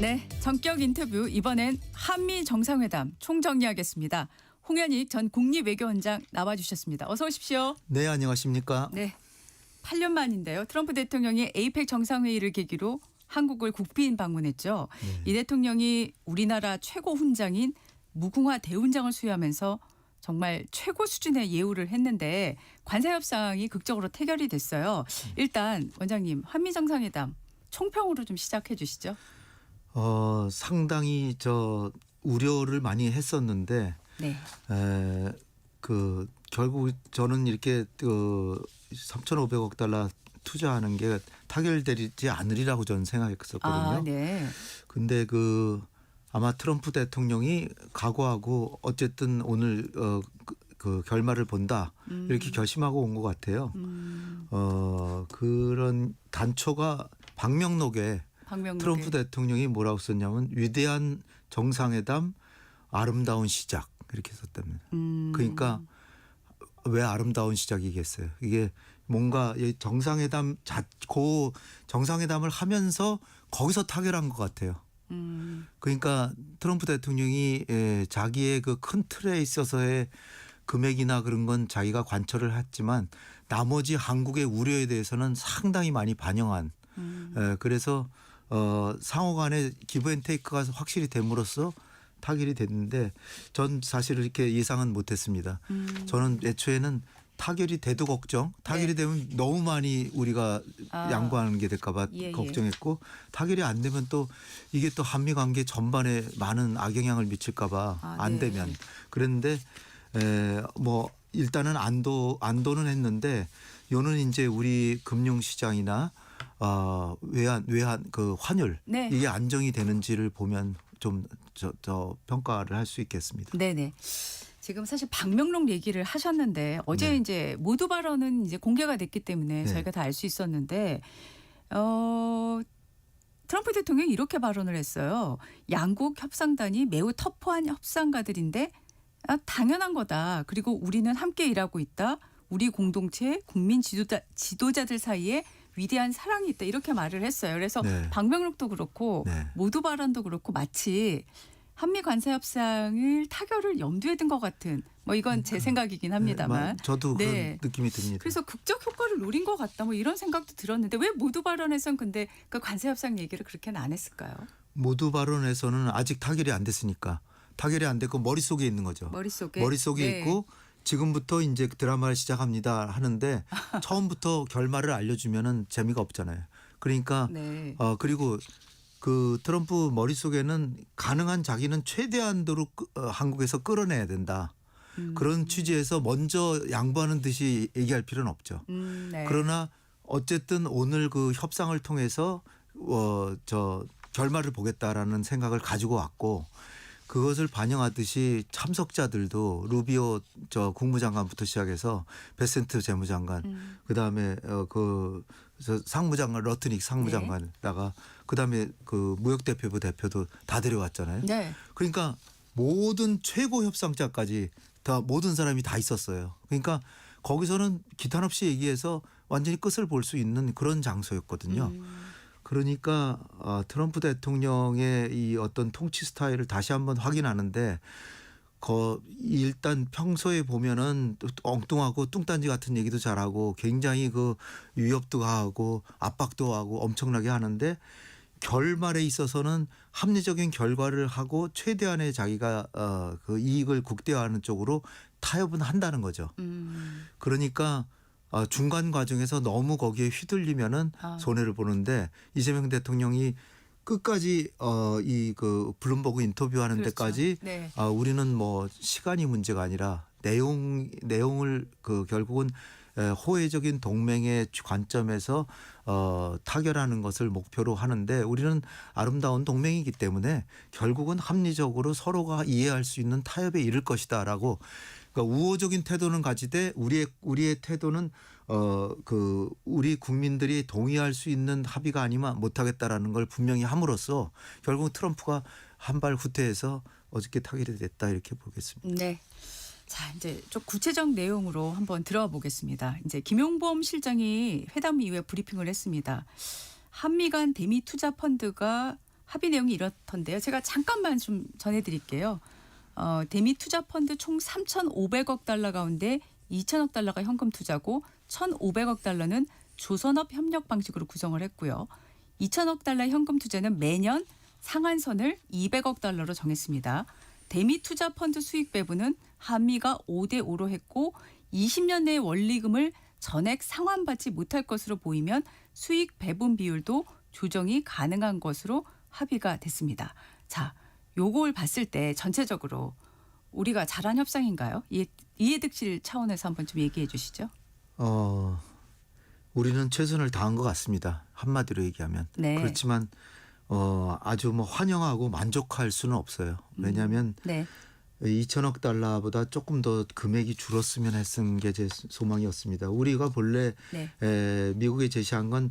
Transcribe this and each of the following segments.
네, 전격 인터뷰 이번엔 한미 정상회담 총정리하겠습니다. 홍현익 전 국립외교원장 나와주셨습니다. 어서 오십시오. 네, 안녕하십니까? 네, 8년 만인데요. 트럼프 대통령이 에이펙 정상회의를 계기로 한국을 국빈 방문했죠. 네. 이 대통령이 우리나라 최고 훈장인 무궁화 대훈장을 수여하면서 정말 최고 수준의 예우를 했는데 관세 협상이 극적으로 태결이 됐어요. 일단 원장님 한미 정상회담 총평으로 좀 시작해 주시죠. 상당히 우려를 많이 했었는데 네. 결국 저는 이렇게 3,500억 달러 투자하는 게 타결되지 않으리라고 저는 생각했었거든요. 아, 네. 근데 아마 트럼프 대통령이 각오하고 어쨌든 오늘 그 결말을 본다 이렇게 결심하고 온 것 같아요. 그런 단초가 방명록에 트럼프 대통령이 뭐라고 썼냐면 위대한 정상회담 아름다운 시작 이렇게 썼답니다. 그러니까 왜 아름다운 시작이겠어요. 이게 뭔가 정상회담을 하면서 거기서 타결한 것 같아요. 그러니까 트럼프 대통령이 자기의 그 큰 틀에 있어서의 금액이나 그런 건 자기가 관철을 했지만 나머지 한국의 우려에 대해서는 상당히 많이 반영한 그래서 상호 간의 기브앤테이크가 확실히 됨으로써 타결이 됐는데 전 사실 이렇게 예상은 못했습니다. 저는 애초에는 타결이 돼도 걱정, 타결이 되면 너무 많이 우리가 양보하는 게 될까 봐 걱정했고 타결이 안 되면 또 이게 또 한미 관계 전반에 많은 악영향을 미칠까 봐 안 되면 그랬는데 일단은 안도는 했는데 요는 이제 우리 금융시장이나 외환 그 환율 이게 안정이 되는지를 보면 좀 평가를 할 수 있겠습니다. 네네. 지금 사실 방명록 얘기를 하셨는데 어제 이제 모두 발언은 이제 공개가 됐기 때문에 저희가 다 알 수 있었는데 트럼프 대통령이 이렇게 발언을 했어요. 양국 협상단이 매우 터프한 협상가들인데 당연한 거다. 그리고 우리는 함께 일하고 있다. 우리 공동체 국민 지도자들 사이에 위대한 사랑이 있다. 이렇게 말을 했어요. 그래서 방명록도 그렇고 모두 발언도 그렇고 마치 한미 관세 협상을 타결을 염두에 둔 것 같은 이건 제 생각이긴 합니다만 저도 그런 느낌이 듭니다. 그래서 극적 효과를 노린 것 같다 이런 생각도 들었는데 왜 모두 발언에선 근데 그 관세 협상 얘기를 그렇게는 안 했을까요? 모두 발언에서는 아직 타결이 안 됐으니까 타결이 안 됐고 머릿속에 있는 거죠. 머릿속에 있고 지금부터 이제 드라마를 시작합니다 하는데 처음부터 결말을 알려주면은 재미가 없잖아요. 그러니까 그리고 그 트럼프 머릿속에는 가능한 자기는 최대한도로 한국에서 끌어내야 된다. 그런 취지에서 먼저 양보하는 듯이 얘기할 필요는 없죠. 그러나 어쨌든 오늘 그 협상을 통해서 결말을 보겠다라는 생각을 가지고 왔고 그것을 반영하듯이 참석자들도 루비오 국무장관부터 시작해서 베센트 재무장관 그다음에 상무장관 러트닉 상무장관다가 그다음에 그 무역대표부 대표도 다 데려왔잖아요. 그러니까 모든 최고 협상자까지 다 모든 사람이 다 있었어요. 그러니까 거기서는 기탄 없이 얘기해서 완전히 끝을 볼 수 있는 그런 장소였거든요. 그러니까 트럼프 대통령의 이 어떤 통치 스타일을 다시 한번 확인하는데 일단 평소에 보면은 엉뚱하고 뚱딴지 같은 얘기도 잘하고 굉장히 그 위협도 가하고 압박도 하고 엄청나게 하는데 결말에 있어서는 합리적인 결과를 하고 최대한의 자기가 그 이익을 국대화하는 쪽으로 타협은 한다는 거죠. 그러니까 중간 과정에서 너무 거기에 휘둘리면은 손해를 보는데 이재명 대통령이 끝까지 이 그 블룸버그 인터뷰하는 데까지 우리는 시간이 문제가 아니라 내용을 결국은 호혜적인 동맹의 관점에서 타결하는 것을 목표로 하는데 우리는 아름다운 동맹이기 때문에 결국은 합리적으로 서로가 이해할 수 있는 타협에 이를 것이다라고 그러니까 우호적인 태도는 가지되 우리의 태도는 우리 국민들이 동의할 수 있는 합의가 아니면 못하겠다라는 걸 분명히 함으로써 결국 트럼프가 한 발 후퇴해서 어저께 타결이 됐다 이렇게 보겠습니다. 네. 자, 이제 좀 구체적 내용으로 한번 들어가 보겠습니다. 이제 김용범 실장이 회담 이후에 브리핑을 했습니다. 한미 간 대미 투자 펀드가 합의 내용이 이렇던데요. 제가 잠깐만 좀 전해드릴게요. 대미 투자 펀드 총 3,500억 달러 가운데 2천억 달러가 현금 투자고 1,500억 달러는 조선업 협력 방식으로 구성을 했고요. 2천억 달러 현금 투자는 매년 상한선을 200억 달러로 정했습니다. 대미 투자 펀드 수익 배분은 한미가 5대 5로 했고 20년 내에 원리금을 전액 상환받지 못할 것으로 보이면 수익 배분 비율도 조정이 가능한 것으로 합의가 됐습니다. 자, 요걸 봤을 때 전체적으로 우리가 잘한 협상인가요? 이해득실 차원에서 한번 좀 얘기해 주시죠. 우리는 최선을 다한 것 같습니다. 한마디로 얘기하면. 네. 그렇지만 아주 뭐 환영하고 만족할 수는 없어요. 왜냐하면 네. 2천억 달러보다 조금 더 금액이 줄었으면 했은 게 제 소망이었습니다. 우리가 본래 네. 미국에 제시한 건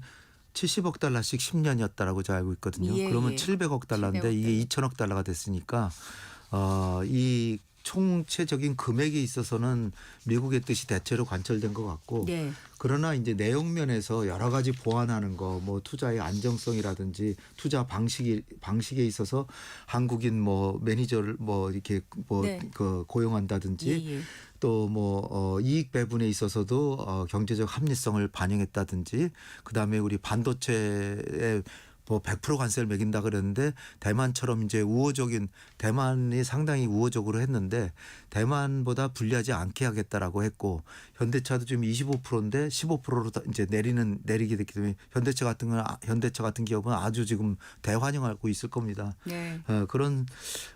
70억 달러씩 10년이었다라고 제가 알고 있거든요. 예, 그러면 예. 700억 달러인데 700억 이게 2천억 달러가 됐으니까 이 총체적인 금액에 있어서는 미국의 뜻이 대체로 관철된 것 같고 네. 그러나 이제 내용 면에서 여러 가지 보완하는 거, 뭐 투자의 안정성이라든지 투자 방식에 있어서 한국인 뭐 매니저를 뭐 이렇게 뭐 네. 그 고용한다든지 예, 예. 또 뭐 이익 배분에 있어서도 경제적 합리성을 반영했다든지 그다음에 우리 반도체에 뭐 100% 관세를 매긴다 그랬는데 대만처럼 이제 대만이 상당히 우호적으로 했는데 대만보다 불리하지 않게 하겠다라고 했고 현대차도 지금 25%인데 15%로 이제 내리게 됐기 때문에 현대차 같은 기업은 아주 지금 대환영하고 있을 겁니다. 네. 그런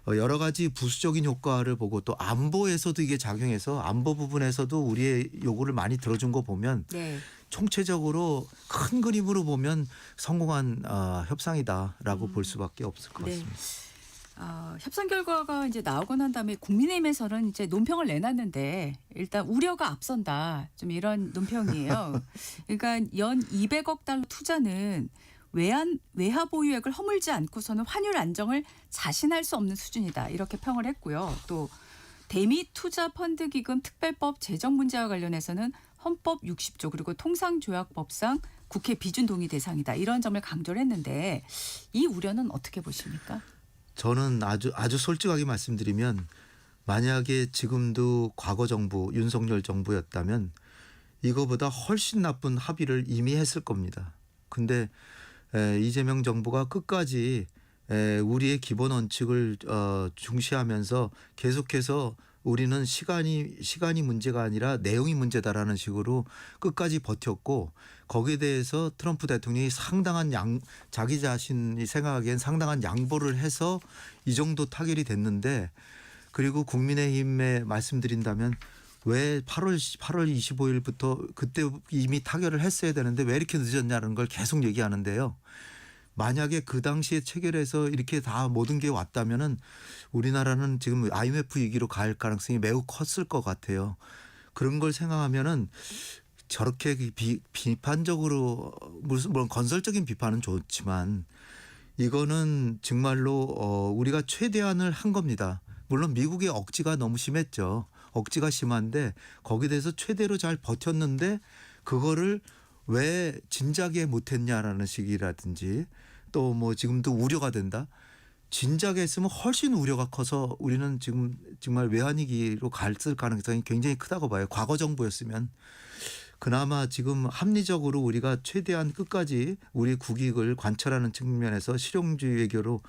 여러 가지 부수적인 효과를 보고 또 안보에서도 이게 작용해서 안보 부분에서도 우리의 요구를 많이 들어준 거 보면 네. 총체적으로 큰 그림으로 보면 성공한 협상이다라고 볼 수밖에 없을 것 네. 같습니다. 협상 결과가 이제 나오고 난 다음에 국민의힘에서는 이제 논평을 내놨는데 일단 우려가 앞선다. 좀 이런 논평이에요. 그러니까 연 200억 달러 투자는 외화 보유액을 허물지 않고서는 환율 안정을 자신할 수 없는 수준이다. 이렇게 평을 했고요. 또 대미 투자 펀드 기금 특별법 제정 문제와 관련해서는 헌법 60조 그리고 통상조약법상 국회 비준 동의 대상이다. 이런 점을 강조를 했는데 이 우려는 어떻게 보십니까? 저는 아주 솔직하게 말씀드리면 만약에 지금도 과거 정부 윤석열 정부였다면 이거보다 훨씬 나쁜 합의를 이미 했을 겁니다. 근데 이재명 정부가 끝까지 우리의 기본 원칙을 중시하면서 계속해서 우리는 시간이 문제가 아니라 내용이 문제다라는 식으로 끝까지 버텼고 거기에 대해서 트럼프 대통령이 자기 자신이 생각하기엔 상당한 양보를 해서 이 정도 타결이 됐는데 그리고 국민의힘에 말씀드린다면 왜 8월 25일부터 그때 이미 타결을 했어야 되는데 왜 이렇게 늦었냐는 걸 계속 얘기하는데요. 만약에 그 당시에 체결해서 이렇게 다 모든 게 왔다면은 우리나라는 지금 IMF 위기로 갈 가능성이 매우 컸을 것 같아요. 그런 걸 생각하면은 저렇게 비판적으로 물론 건설적인 비판은 좋지만 이거는 정말로 우리가 최대한을 한 겁니다. 물론 미국의 억지가 너무 심했죠. 억지가 심한데 거기에 대해서 최대로 잘 버텼는데 그거를 왜 진작에 못했냐라는 식이라든지 또 뭐 지금도 우려가 된다. 진작에 했으면 훨씬 우려가 커서 우리는 지금 정말 외환위기로 갔을 가능성이 굉장히 크다고 봐요. 과거 정부였으면. 그나마 지금 합리적으로 우리가 최대한 끝까지 우리 국익을 관철하는 측면에서 실용주의 외교로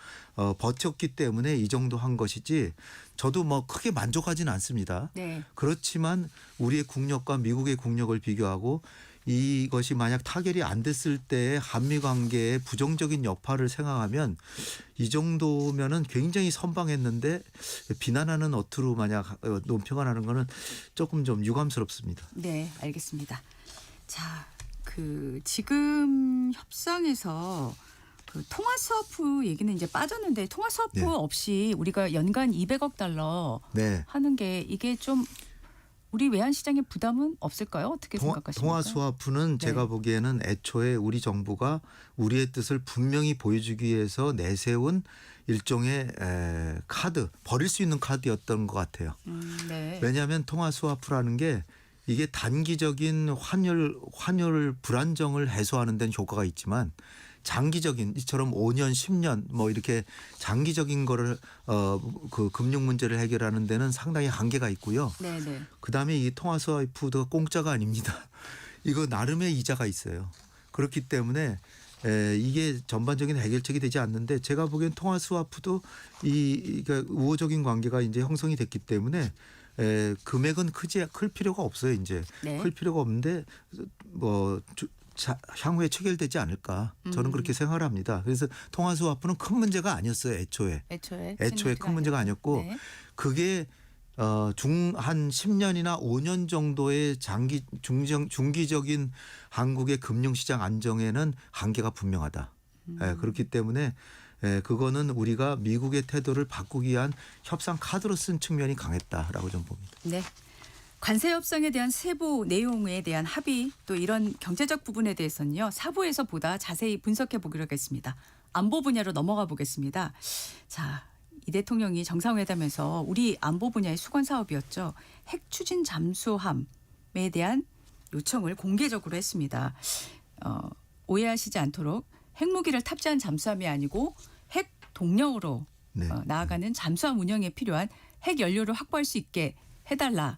버텼기 때문에 이 정도 한 것이지 저도 뭐 크게 만족하지는 않습니다. 네. 그렇지만 우리의 국력과 미국의 국력을 비교하고 이것이 만약 타결이 안 됐을 때의 한미 관계의 부정적인 여파를 생각하면 이 정도면은 굉장히 선방했는데 비난하는 어투로 만약 논평을 하는 거는 조금 좀 유감스럽습니다. 네, 알겠습니다. 자, 지금 협상에서 통화 스와프 얘기는 이제 빠졌는데 통화 스와프 네. 없이 우리가 연간 200억 달러 네. 하는 게 이게 좀 우리 외환 시장에 부담은 없을까요? 어떻게 생각하십니까? 통화 스와프는 네. 제가 보기에는 애초에 우리 정부가 우리의 뜻을 분명히 보여주기 위해서 내세운 일종의 카드, 버릴 수 있는 카드였던 것 같아요. 네. 왜냐하면 통화 스와프라는 게 이게 단기적인 환율 불안정을 해소하는 데는 효과가 있지만 장기적인 이처럼 5년, 10년 뭐 이렇게 장기적인 거를 그 금융 문제를 해결하는 데는 상당히 한계가 있고요. 네네. 그다음에 이 통화스와이프도 공짜가 아닙니다. 이거 나름의 이자가 있어요. 그렇기 때문에 이게 전반적인 해결책이 되지 않는데 제가 보기엔 통화스와프도 그러니까 우호적인 관계가 이제 형성이 됐기 때문에 금액은 클 필요가 없어요. 이제 네. 클 필요가 없는데 뭐 향후에 체결되지 않을까 저는 그렇게 생각을 합니다. 그래서 통화스와프는 큰 문제가 아니었어요. 애초에 큰 문제가 아니었고 네. 그게 한 10년이나 5년 정도의 중기적인 한국의 금융시장 안정에는 한계가 분명하다. 그렇기 때문에 그거는 우리가 미국의 태도를 바꾸기 위한 협상 카드로 쓴 측면이 강했다라고 좀 봅니다. 네. 관세 협상에 대한 세부 내용에 대한 합의 또 이런 경제적 부분에 대해서는요. 4부에서 보다 자세히 분석해 보기로 하겠습니다. 안보 분야로 넘어가 보겠습니다. 자, 이 대통령이 정상회담에서 우리 안보 분야의 수건 사업이었죠. 핵 추진 잠수함에 대한 요청을 공개적으로 했습니다. 오해하시지 않도록 핵무기를 탑재한 잠수함이 아니고 핵 동력으로 네. 나아가는 잠수함 운영에 필요한 핵 연료를 확보할 수 있게 해달라.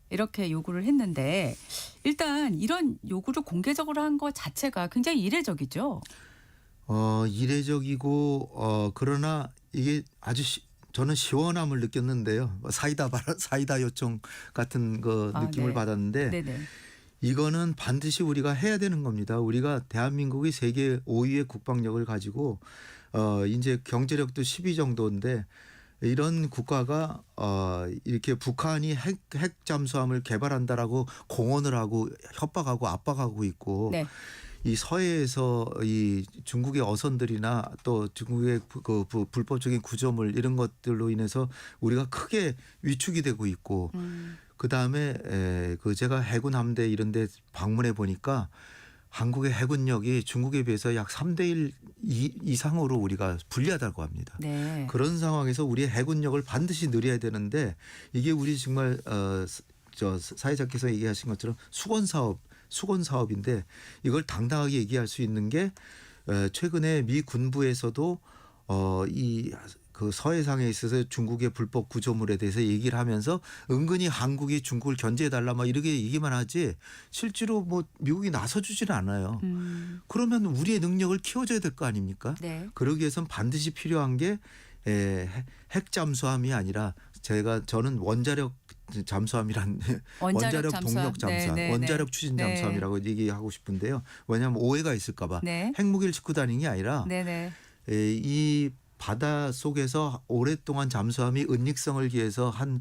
이렇게 요구를 했는데 일단 이런 요구를 공개적으로 한 것 자체가 굉장히 이례적이죠. 이례적이고 그러나 이게 아주 저는 시원함을 느꼈는데요. 사이다 요청 같은 그 느낌을 네. 받았는데 네네. 이거는 반드시 우리가 해야 되는 겁니다. 우리가 대한민국이 세계 5위의 국방력을 가지고 이제 경제력도 10위 정도인데 이런 국가가 이렇게 북한이 핵 잠수함을 개발한다라고 공언을 하고 협박하고 압박하고 있고 네. 이 서해에서 이 중국의 어선들이나 또 중국의 그 불법적인 구조물 이런 것들로 인해서 우리가 크게 위축이 되고 있고 그다음에 그 제가 해군 함대 이런 데 방문해 보니까 한국의 해군력이 중국에 비해서 약 3대 1 이상으로 우리가 불리하다고 합니다. 네. 그런 상황에서 우리의 해군력을 반드시 늘려야 되는데 이게 우리 정말 사회자께서 얘기하신 것처럼 수건 사업인데 이걸 당당하게 얘기할 수 있는 게 최근에 미 군부에서도 그 서해상에 있어서 중국의 불법 구조물에 대해서 얘기를 하면서 은근히 한국이 중국을 견제해달라 막 이렇게 얘기만 하지 실제로 뭐 미국이 나서주지는 않아요. 그러면 우리의 능력을 키워줘야 될 거 아닙니까? 네. 그러기 위해서는 반드시 필요한 게 핵 잠수함이 아니라 저는 원자력 잠수함이란 원자력 동력 잠수함, 네. 원자력 추진 네. 잠수함이라고 얘기하고 싶은데요. 왜냐하면 오해가 있을까 봐 네. 핵무기를 싣고 다니는 게 아니라 네네. 이 바다 속에서 오랫동안 잠수함이 은닉성을 기해서 한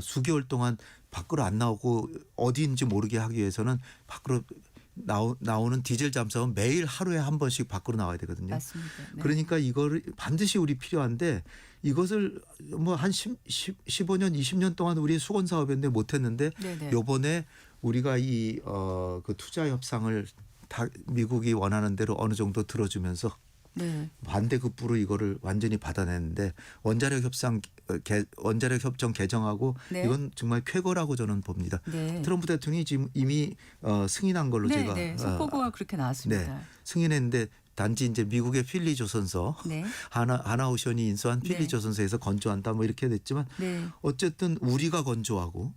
수개월 동안 밖으로 안 나오고 어디인지 모르게 하기 위해서는 밖으로 나오는 디젤 잠수함은 매일 하루에 한 번씩 밖으로 나와야 되거든요. 맞습니다. 네. 그러니까 이거를 반드시 우리 필요한데 이것을 뭐 한 15년 20년 동안 우리 수건 사업인데 못했는데 네네. 요번에 우리가 그 투자 협상을 미국이 원하는 대로 어느 정도 들어주면서 네. 반대급부로 이거를 완전히 받아냈는데 원자력 협정 개정하고 네. 이건 정말 쾌거라고 저는 봅니다. 네. 트럼프 대통령이 지금 이미 승인한 걸로 네, 제가 네. 속보고가 그렇게 나왔습니다. 승인했는데 단지 이제 미국의 필리 조선소 네. 하나오션이 인수한 필리 네. 조선소에서 건조한다 뭐 이렇게 됐지만 네. 어쨌든 우리가 건조하고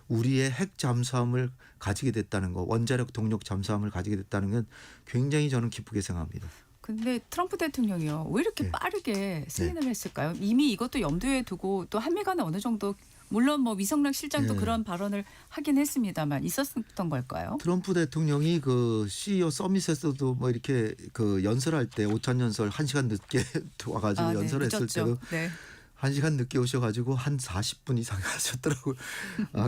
우리의 핵 잠수함을 가지게 됐다는 거 원자력 동력 잠수함을 가지게 됐다는 건 굉장히 저는 기쁘게 생각합니다. 근데 트럼프 대통령이요. 왜 이렇게 네. 빠르게 승인을 했을까요? 이미 이것도 염두에 두고 또 한미 간에 어느 정도 물론 뭐 위성락 실장도 네. 그런 발언을 하긴 했습니다만 있었던 걸까요? 트럼프 대통령이 그 CEO 서밋에서도 뭐 이렇게 그 연설할 때 오찬 연설 1시간 늦게 와가지고 연설했을 늦었죠. 때도 네. 1시간 늦게 오셔가지고 한 40분 이상 하셨더라고요.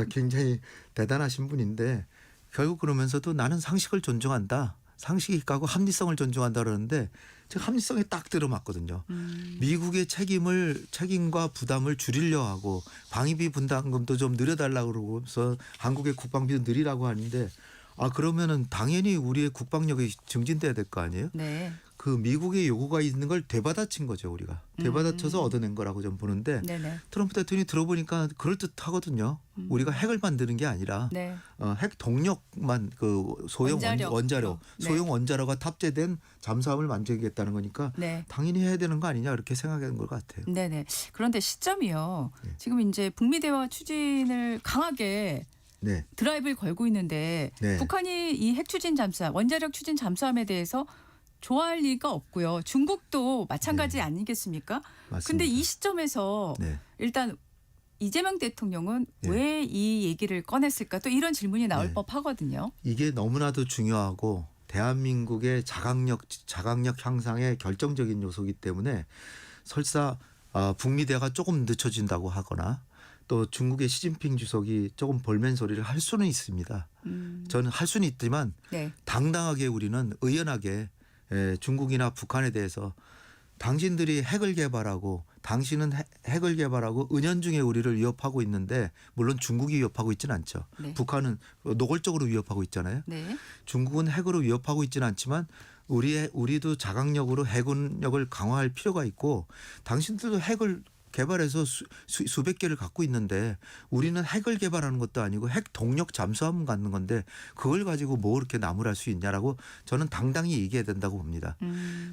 굉장히 대단하신 분인데 결국 그러면서도 나는 상식을 존중한다. 상식이 있고 합리성을 존중한다 그러는데 제가 합리성에 딱 들어맞거든요. 미국의 책임과 부담을 줄이려 하고 방위비 분담금도 좀 늘려달라고 그러고서 한국의 국방비도 늘리라고 하는데 그러면은 당연히 우리의 국방력이 증진돼야 될 거 아니에요? 네. 그 미국의 요구가 있는 걸 되받아친 거죠, 우리가. 되받아쳐서 얻어낸 거라고 좀 보는데 네네. 트럼프 대통령이 들어보니까 그럴듯하거든요. 우리가 핵을 만드는 게 아니라 네. 핵 동력만 그 소형 원자로 네. 소형 원자로가 탑재된 잠수함을 만들겠다는 거니까 네. 당연히 해야 되는 거 아니냐 이렇게 생각하는 것 같아요. 네네. 그런데 시점이요. 네. 지금 이제 북미 대화 추진을 강하게 네. 드라이브를 걸고 있는데 네. 북한이 이 핵 추진 잠수함, 원자력 추진 잠수함에 대해서 좋아할 리가 없고요. 중국도 마찬가지 아니겠습니까? 맞습니다. 근데 이 시점에서 네. 일단 이재명 대통령은 네. 왜 이 얘기를 꺼냈을까? 또 이런 질문이 나올 네. 법하거든요. 이게 너무나도 중요하고 대한민국의 자각력 향상에 결정적인 요소이기 때문에 설사 북미 대화가 조금 늦춰진다고 하거나 또 중국의 시진핑 주석이 조금 볼멘 소리를 할 수는 있습니다. 저는 할 수는 있지만 네. 당당하게 우리는 의연하게 중국이나 북한에 대해서 당신들이 핵을 개발하고 당신은 핵을 개발하고 은연중에 우리를 위협하고 있는데 물론 중국이 위협하고 있지는 않죠. 네. 북한은 노골적으로 위협하고 있잖아요. 네. 중국은 핵으로 위협하고 있지는 않지만 우리도 자각력으로 해군력을 강화할 필요가 있고 당신들도 핵을 개발해서 수백 개를 갖고 있는데 우리는 핵을 개발하는 것도 아니고 핵 동력 잠수함을 갖는 건데 그걸 가지고 뭐 그렇게 나무랄 수 있냐라고 저는 당당히 얘기해야 된다고 봅니다.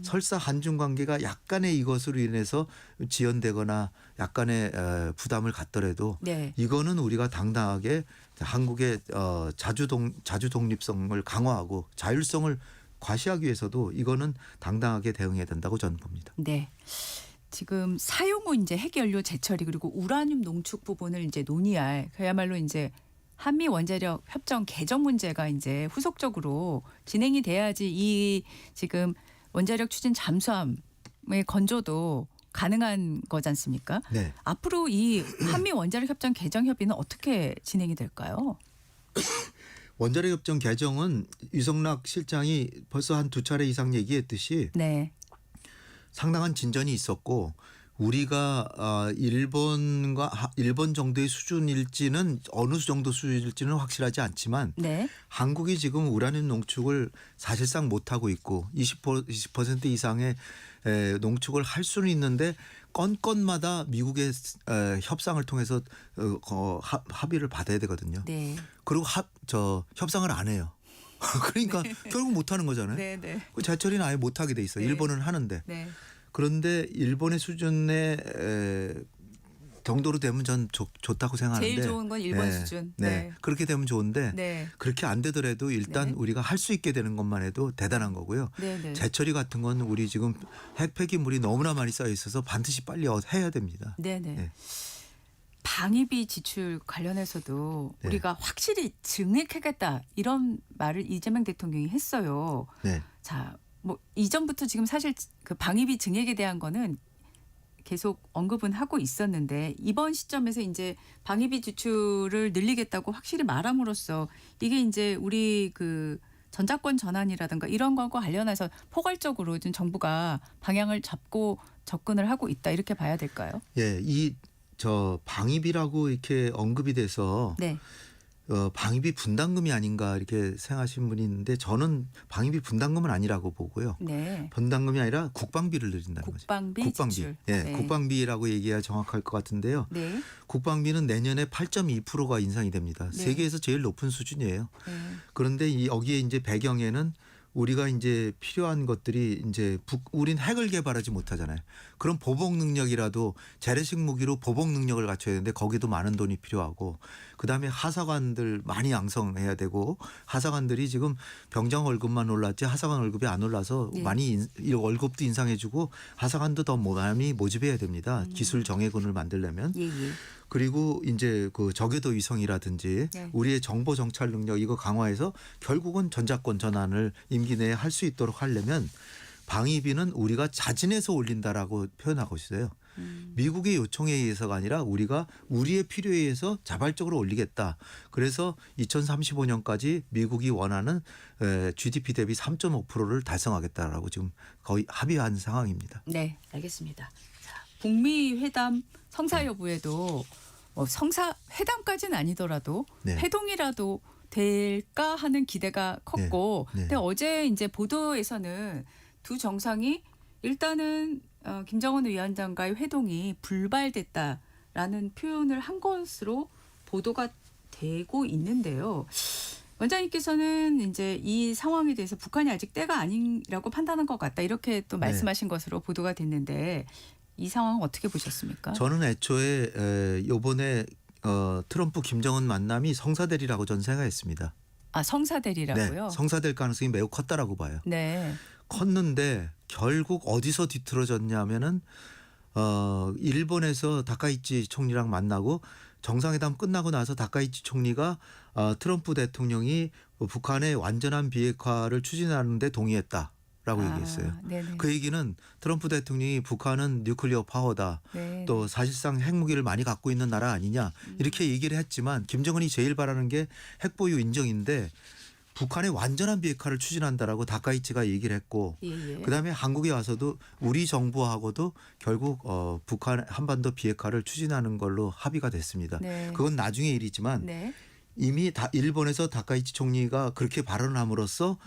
설사 한중 관계가 약간의 이것으로 인해서 지연되거나 약간의 부담을 갖더라도 네. 이거는 우리가 당당하게 한국의 자주 독립성을 강화하고 자율성을 과시하기 위해서도 이거는 당당하게 대응해야 된다고 저는 봅니다. 네. 지금 사용 후 이제 핵연료 재처리 그리고 우라늄 농축 부분을 이제 논의할 그야말로 이제 한미 원자력 협정 개정 문제가 이제 후속적으로 진행이 돼야지 이 지금 원자력 추진 잠수함의 건조도 가능한 거지 않습니까? 네. 앞으로 이 한미 원자력 협정 개정 협의는 어떻게 진행이 될까요? 원자력 협정 개정은 유성락 실장이 벌써 한 두 차례 이상 얘기했듯이 네. 상당한 진전이 있었고 우리가 일본 정도의 수준일지는 어느 정도 수준일지는 확실하지 않지만 네. 한국이 지금 우라늄 농축을 사실상 못하고 있고 20% 이상의 농축을 할 수는 있는데 건건마다 미국의 협상을 통해서 합의를 받아야 되거든요. 네. 그리고 협상을 안 해요. 그러니까 결국 못하는 거잖아요. 네. 네. 그 재처리는 아예 못하게 돼 있어요. 네. 일본은 하는데. 네. 그런데 일본의 수준의 정도로 되면 전 좋다고 생각하는데. 제일 좋은 건 일본 수준. 네. 그렇게 되면 좋은데 네. 그렇게 안 되더라도 일단 네. 우리가 할 수 있게 되는 것만 해도 대단한 거고요. 네. 네. 재처리 같은 건 우리 지금 핵 폐기물이 너무나 많이 쌓여 있어서 반드시 빨리 해야 됩니다. 네네. 네. 방위비 지출 관련해서도 네. 우리가 확실히 증액하겠다 이런 말을 이재명 대통령이 했어요. 네. 자, 뭐 이전부터 지금 사실 그 방위비 증액에 대한 거는 계속 언급은 하고 있었는데 이번 시점에서 이제 방위비 지출을 늘리겠다고 확실히 말함으로써 이게 이제 우리 그 전자권 전환이라든가 이런 거하고 관련해서 포괄적으로 좀 정부가 방향을 잡고 접근을 하고 있다 이렇게 봐야 될까요? 예, 방위비라고 이렇게 언급이 돼서 네. 방위비 분담금이 아닌가 이렇게 생각하시는 분이 있는데 저는 방위비 분담금은 아니라고 보고요. 네. 분담금이 아니라 국방비를 늘린다는 국방비 거죠. 지출. 예, 네. 국방비라고 얘기해야 정확할 것 같은데요. 네. 국방비는 내년에 8.2%가 인상이 됩니다. 네. 세계에서 제일 높은 수준이에요. 네. 그런데 여기에 이제 배경에는 우리가 이제 필요한 것들이 이제 우린 핵을 개발하지 못하잖아요. 그럼 보복 능력이라도 재래식 무기로 보복 능력을 갖춰야 되는데 거기도 많은 돈이 필요하고 그다음에 하사관들 많이 양성해야 되고 하사관들이 지금 병장 월급만 올랐지 하사관 월급이 안 올라서 네. 많이 월급도 인상해주고 하사관도 더 많이 모집해야 됩니다. 기술 정예군을 만들려면. 예, 예. 그리고 이제 그 저궤도 위성이라든지 네. 우리의 정보 정찰 능력 이거 강화해서 결국은 전자권 전환을 임기 내에 할 수 있도록 하려면 방위비는 우리가 자진해서 올린다라고 표현하고 있어요. 미국의 요청에 의해서가 아니라 우리가 우리의 필요에 의해서 자발적으로 올리겠다. 그래서 2035년까지 미국이 원하는 GDP 대비 3.5%를 달성하겠다라고 지금 거의 합의한 상황입니다. 네, 알겠습니다. 자, 북미 회담 성사 여부에도 성사 회담까지는 아니더라도 네. 회동이라도 될까 하는 기대가 컸고, 네. 근데 어제 이제 보도에서는 두 정상이 일단은 김정은 위원장과의 회동이 불발됐다라는 표현을 한 것으로 보도가 되고 있는데요. 원장님께서는 이제 이 상황에 대해서 북한이 아직 때가 아니라고 판단한 것 같다 이렇게 또 말씀하신 것으로 보도가 됐는데 이 상황은 어떻게 보셨습니까? 저는 애초에 요번에 트럼프 김정은 만남이 성사되리라고 저는 생각했습니다. 아, 성사되리라고요? 네, 성사될 가능성이 매우 컸다라고 봐요. 네. 컸는데 결국 어디서 뒤틀어졌냐면은 일본에서 다카이치 총리랑 만나고 정상회담 끝나고 나서 다카이치 총리가 트럼프 대통령이 북한의 완전한 비핵화를 추진하는 데 동의했다라고 얘기했어요. 네네. 그 얘기는 트럼프 대통령이 북한은 뉴클리어 파워다. 네. 또 사실상 핵무기를 많이 갖고 있는 나라 아니냐 이렇게 얘기를 했지만 김정은이 제일 바라는 게 핵보유 인정인데 북한의 완전한 비핵화를 추진한다라고 다카이치가 얘기를 했고 예. 그다음에 한국에 와서도 우리 정부하고도 결국 북한 한반도 비핵화를 추진하는 걸로 합의가 됐습니다. 네. 그건 나중에 일이지만 네. 이미 일본에서 다카이치 총리가 그렇게 발언함으로써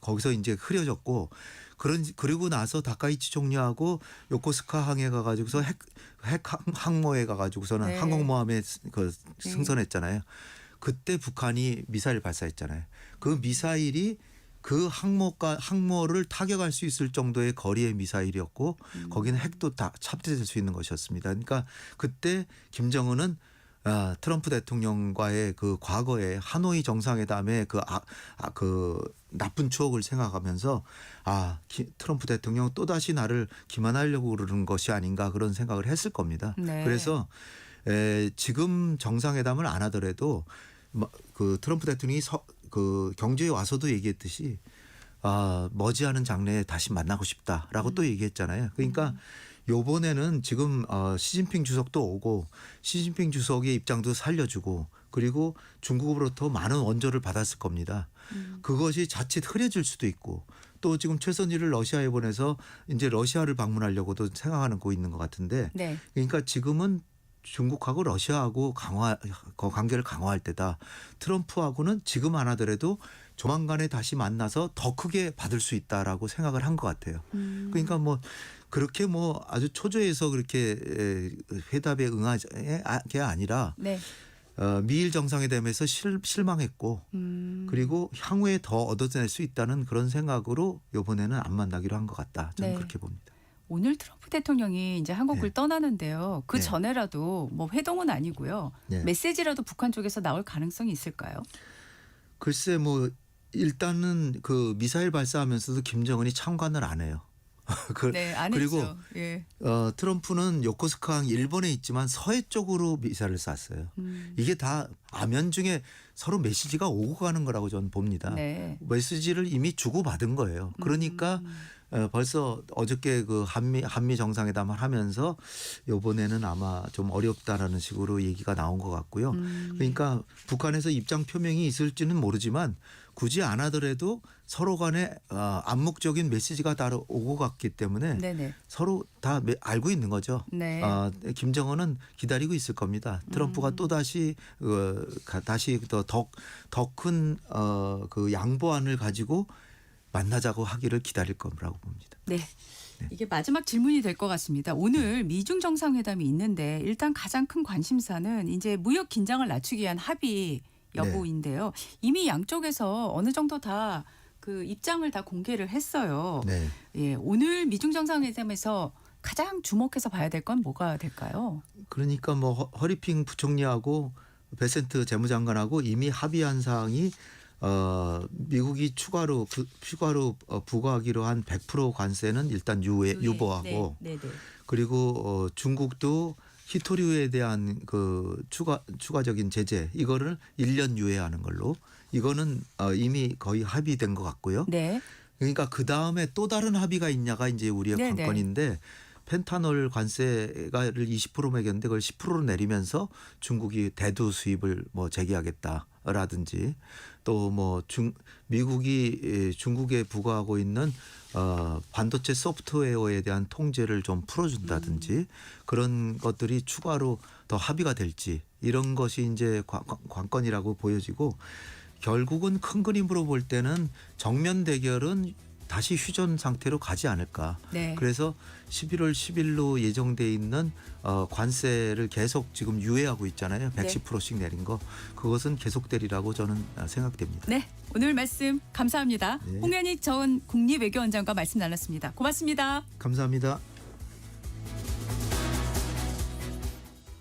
거기서 이제 흐려졌고 그리고 나서 다카이치 총리하고 요코스카 항에 가가지고서 핵 항모에 가가지고서는 네. 항공모함에 승선했잖아요. 그때 북한이 미사일 발사했잖아요. 그 미사일이 그 항모를 타격할 수 있을 정도의 거리의 미사일이었고 거기는 핵도 다 탑재될 수 있는 것이었습니다. 그러니까 그때 김정은은 트럼프 대통령과의 그 과거의 하노이 정상회담의 그 나쁜 추억을 생각하면서 트럼프 대통령 또다시 나를 기만하려고 그러는 것이 아닌가 그런 생각을 했을 겁니다. 네. 그래서 지금 정상회담을 안 하더라도 그 트럼프 대통령이 그 경주에 와서도 얘기했듯이 머지않은 장래에 다시 만나고 싶다라고 또 얘기했잖아요. 그러니까 요번에는 지금 시진핑 주석도 오고 시진핑 주석의 입장도 살려주고 그리고 중국으로부터 많은 원조를 받았을 겁니다. 그것이 자칫 흐려질 수도 있고 또 지금 최선희를 러시아에 보내서 이제 러시아를 방문하려고도 생각하고 있는 것 같은데 네. 그러니까 지금은 중국하고 러시아하고 관계를 강화할 때다. 트럼프하고는 지금 안 하더라도 조만간에 다시 만나서 더 크게 받을 수 있다라고 생각을 한 것 같아요. 그러니까 뭐 그렇게 뭐 아주 초조해서 그렇게 회담에 응하게 아니라 네. 미일 정상회담에서 실망했고 그리고 향후에 더 얻어낼 수 있다는 그런 생각으로 이번에는 안 만나기로 한 것 같다. 저는 네. 그렇게 봅니다. 오늘 트럼프 대통령이 이제 한국을 네. 떠나는데요. 그 네. 전에라도 뭐 회동은 아니고요. 네. 메시지라도 북한 쪽에서 나올 가능성이 있을까요? 글쎄 뭐 일단은 그 미사일 발사하면서도 김정은이 참관을 안 해요. 네, 안 그리고 했죠. 예. 트럼프는 요코스카항 일본에 있지만 서해 쪽으로 미사일을 쐈어요. 이게 다 아면 중에 서로 메시지가 오고 가는 거라고 저는 봅니다. 네. 메시지를 이미 주고받은 거예요. 그러니까 벌써 어저께 그 한미 정상회담을 하면서 이번에는 아마 좀 어렵다라는 식으로 얘기가 나온 것 같고요. 그러니까 북한에서 입장 표명이 있을지는 모르지만 굳이 안 하더라도 서로 간에 암묵적인 메시지가 따로 오고 갔기 때문에 네네. 서로 다 알고 있는 거죠. 네. 김정은은 기다리고 있을 겁니다. 트럼프가 또 다시 더 큰 그 양보안을 가지고 만나자고 하기를 기다릴 거라고 봅니다. 네. 이게 마지막 질문이 될 것 같습니다. 오늘 미중 정상회담이 있는데 일단 가장 큰 관심사는 이제 무역 긴장을 낮추기 위한 합의 여부인데요. 이미 양쪽에서 어느 정도 다 그 입장을 다 공개를 했어요. 네. 예, 오늘 미중 정상회담에서 가장 주목해서 봐야 될 건 뭐가 될까요? 그러니까 뭐 허리핑 부총리하고 베센트 재무장관하고 이미 합의한 사항이 미국이 추가로 부과하기로 한 100% 관세는 일단 유보하고 네. 그리고 중국도 히토류에 대한 그 추가적인 제재 이거를 1년 유예하는 걸로 이거는 이미 거의 합의된 것 같고요. 네. 그러니까 그 다음에 또 다른 합의가 있냐가 이제 우리의 네네. 관건인데 펜타놀 관세가를 20% 매겼는데 그걸 10%로 내리면서 중국이 대두 수입을 뭐 재개하겠다. 라든지 또 뭐 미국이 중국에 부과하고 있는 반도체 소프트웨어에 대한 통제를 좀 풀어준다든지 그런 것들이 추가로 더 합의가 될지 이런 것이 이제 관건이라고 보여지고 결국은 큰 그림으로 볼 때는 정면 대결은 다시 휴전 상태로 가지 않을까. 네. 그래서 11월 10일로 예정돼 있는 관세를 계속 지금 유예하고 있잖아요. 110%씩 내린 거. 그것은 계속되리라고 저는 생각됩니다. 네, 오늘 말씀 감사합니다. 네. 홍현익 전 국립외교원장과 말씀 나눴습니다. 고맙습니다. 감사합니다.